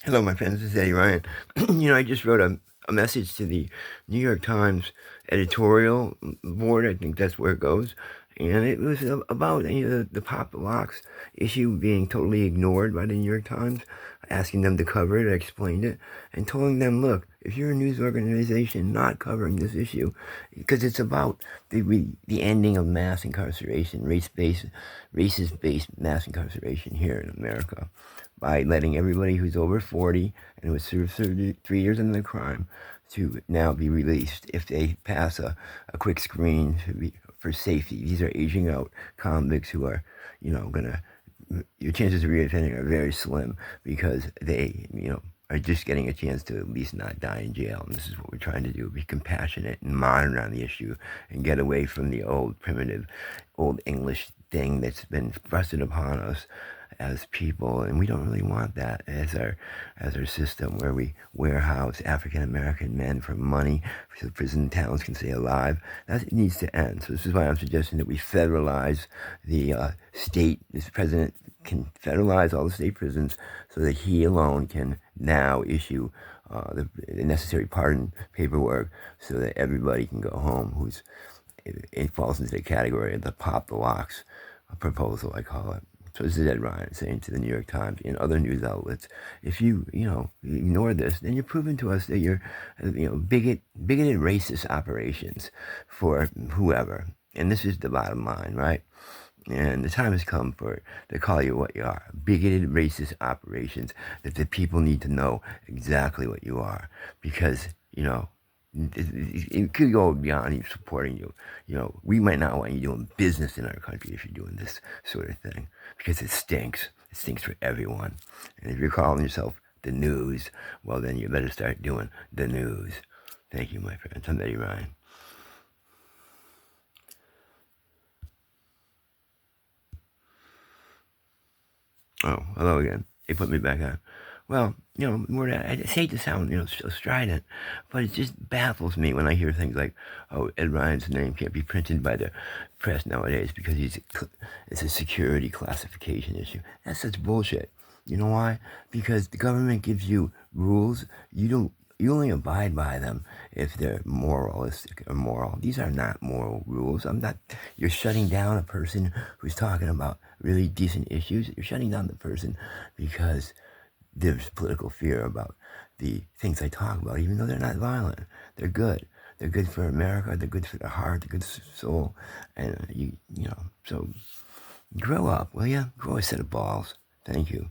Hello, my friends. This is EdRyan. I just wrote a message to the New York Times editorial board. I think that's where it goes. And it was about the Pop the Locks issue being totally ignored by the New York Times, asking them to cover it. I explained it and telling them, look, if you're a news organization not covering this issue, because it's about the ending of mass incarceration, racist-based mass incarceration here in America, by letting everybody who's over 40 and who has served 3 years in the crime to now be released if they pass a quick screen for safety. These are aging out convicts who are, your chances of reoffending are very slim because they, are just getting a chance to at least not die in jail. And this is what we're trying to do, be compassionate and modern on the issue and get away from the old primitive, old English thing that's been thrusted upon us as people, and we don't really want that as our system, where we warehouse African American men for money so the prison towns can stay alive. That needs to end. So this is why I'm suggesting that we federalize the state. This president can federalize all the state prisons so that he alone can now issue the necessary pardon paperwork so that everybody can go home it falls into the category of the Pop the Locks proposal, I call it. So this is EdRyan saying to the New York Times and other news outlets, if you ignore this, then you're proving to us that you're, bigoted racist operations for whoever. And this is the bottom line, right? And the time has come to call you what you are. Bigoted, racist operations that the people need to know exactly what you are. Because, it could go beyond even supporting you. We might not want you doing business in our country if you're doing this sort of thing, because it stinks. It stinks for everyone. And if you're calling yourself the news, well, then you better start doing the news. Thank you, my friends. I'm EdRyan. Oh, hello again. They put me back on. Well, I hate to sound, so strident, but it just baffles me when I hear things like, oh, EdRyan's name can't be printed by the press nowadays because it's a security classification issue. That's such bullshit. You know why? Because the government gives you rules. You only abide by them if they're moralistic or moral. These are not moral rules. You're shutting down a person who's talking about really decent issues. You're shutting down the person because there's political fear about the things I talk about, even though they're not violent. They're good. They're good for America. They're good for the heart. They're good for the soul. And, so grow up, will you? Grow a set of balls. Thank you.